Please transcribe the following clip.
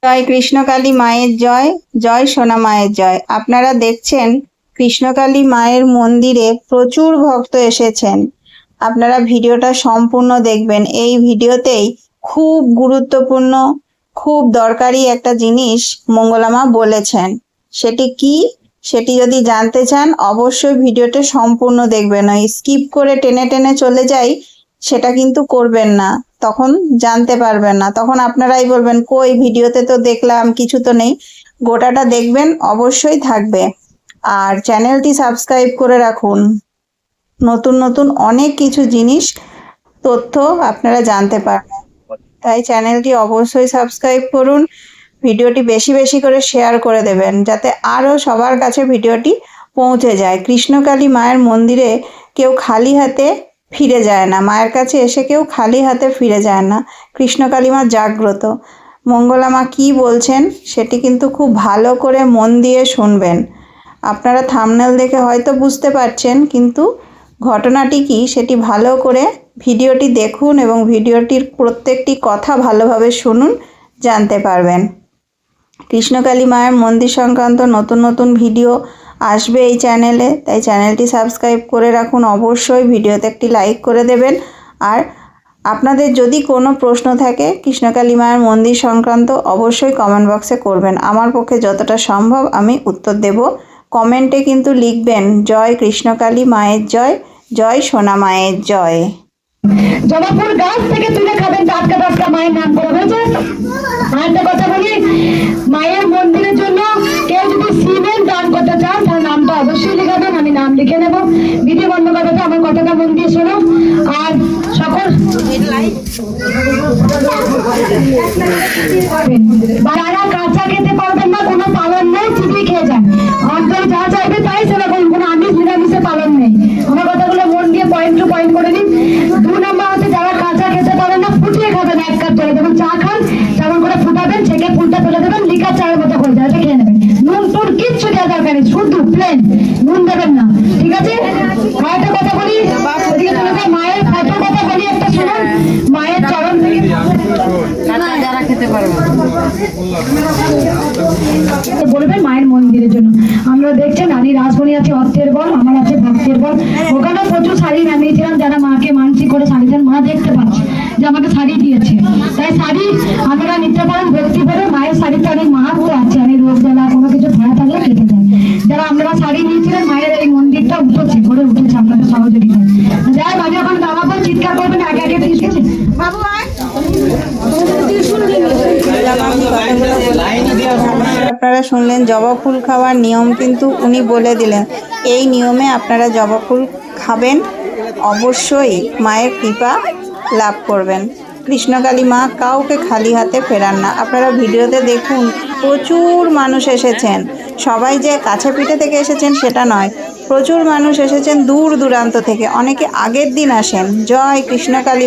জয় কৃষ্ণকালী মায়ের জয়, জয় সোনা মায়ের জয়। আপনারা দেখছেন কৃষ্ণকালী মায়ের মন্দিরে প্রচুর ভক্ত এসেছেন। আপনারা ভিডিওটা সম্পূর্ণ দেখবেন। এই ভিডিওতেই খুব গুরুত্বপূর্ণ, খুব দরকারি একটা জিনিস মঙ্গলা মা বলেছেন। সেটি কি, সেটি যদি জানতে চান অবশ্যই ভিডিওটা সম্পূর্ণ দেখবেন। ওই স্কিপ করে টেনে টেনে চলে যাই সেটা কিন্তু করবেন না, তখন জানতে পারবেন না। তখন আপনারাই বলবেন কই ভিডিওতে তো দেখলাম, কিছু তো নেই। গোটাটা দেখবেন, অবশ্যই থাকবে। আর চ্যানেলটি সাবস্ক্রাইব করে রাখুন, নতুন নতুন অনেক কিছু জিনিস তথ্য আপনারা জানতে পারবেন। তাই চ্যানেলটি অবশ্যই সাবস্ক্রাইব করুন, ভিডিওটি বেশি বেশি করে শেয়ার করে দেবেন যাতে আরও সবার কাছে ভিডিওটি পৌঁছে যায়। কৃষ্ণকালী মায়ের মন্দিরে কেউ খালি হাতে ফিরে যায় না, মায়ের কাছে এসে কেউ খালি হাতে ফিরে যায় না। কৃষ্ণকালী মা জাগ্রত। মঙ্গলা মা কী বলছেন সেটি কিন্তু খুব ভালো করে মন দিয়ে শুনবেন। আপনারা থাম্বনেল দেখে হয়তো বুঝতে পারছেন, কিন্তু ঘটনাটি কি সেটি ভালো করে ভিডিওটি দেখুন এবং ভিডিওটির প্রত্যেকটি কথা ভালোভাবে শুনুন, জানতে পারবেন। কৃষ্ণকালী মায়ের মন্দির সংক্রান্ত নতুন নতুন ভিডিও আসবে এই চ্যানেলে, তাই চ্যানেলটি সাবস্ক্রাইব করে রাখুন। অবশ্যই ভিডিওতে একটি লাইক করে দেবেন। আর আপনাদের যদি কোনো প্রশ্ন থাকে কৃষ্ণকালী মায়ের মন্দির সংক্রান্ত অবশ্যই কমেন্ট বক্সে করবেন। আমার পক্ষে যতটা সম্ভব আমি উত্তর দেব। কমেন্টে কিন্তু লিখবেন জয় কৃষ্ণকালী মায়ের জয়, জয় সোনা মায়ের জয়। জবাপুর গাছ থেকে তুলে খাবেন টাটকা টাটকা মায়ের নাম করা হয়েছে। আরেকটা কথা বলি, মায়ের মন্দিরের জন্য কেউ যদি সিমেন্ট দান করতে চান তার নামটা অবশ্যই লিখাবেন, আমি নাম লিখে নেব। ভিডিও বন্ধ করবে তো, আমার কথাটা মন দিয়ে শোনো। আর সকল যারা কাঁচা খেতে পারবেন না, কোনো পালন নেই, চিবিয়ে খেয়ে যান। অন্তর যা চাইবে তাই সেবা করুন, কোনো আমিষ নিরামিষে পালন নেই। আমার কথাগুলো মন দিয়ে পয়েন্ট টু পয়েন্ট করে নিন। 2 নম্বর হচ্ছে যারা কাঁচা খেতে পারেন না, ফুটিয়ে খাবেন 1 কাপ জলে। যেমন চা খান তেমন করে ফুটাবেন, ছেঁকে ফুলটা তুলে দেবেন, লিকার চায়ের মতো করে যাবে, খেয়ে নেবেন। নুন টুন কিচ্ছু দেওয়া দরকার নেই, শুধু প্লেন, নুন দেবেন না, ঠিক আছে? আরেকটা কথা বলি, ওদিকে চলে যায় মায়ের ফটোর কথা বলি, একটা শুনুন। মায়ের চরণ থেকে যারা খেতে পারবে বলবেন মায়ের মন্দিরের জন্য। আমরা দেখছেন নারী রাজমণি আছে অর্থের বল, আমার আছে ভক্তের বল। ওখানে প্রচুর শাড়ি নামিয়েছিলাম, যারা মাকে মানসিক করে শাড়ি দেন, মা দেখতে পাচ্ছে যে আমাকে শাড়ি দিয়েছে। তাই শাড়ি আপনারা নিতে পারেন, ভক্তি করে। মায়ের শাড়িতে অনেক মাহাত্ম আছে, অনেক রোগ জ্বালা কোনো কিছু ধরা থাকলে কেটে যায়। যারা আপনারা শাড়ি নিয়েছিলেন, মায়ের এই মন্দিরটা উঠেছে, করে উঠেছে আপনাদের সহযোগিতায়। যাই বাড়ি ওখানে দাঁড়াবো, চিৎকার করবেন, আগে আগে ঠিক আছে বাবু। আপনারা শুনলেন জবা ফুল খাওয়ার নিয়ম, কিন্তু উনি বলে দিলেন এই নিয়মে আপনারা জবা ফুল খাবেন, অবশ্যই মায়ের কৃপা লাভ করবেন। কৃষ্ণকালী মা কাউকে খালি হাতে ফেরান না। আপনারা ভিডিওতে দেখুন প্রচুর মানুষ এসেছেন, সবাই যে কাছে পিঠে থেকে এসেছেন সেটা নয়, প্রচুর মানুষ এসেছেন দূর দূরান্ত থেকে, অনেকে আগের দিন আসেন। জয় কৃষ্ণকালী মা।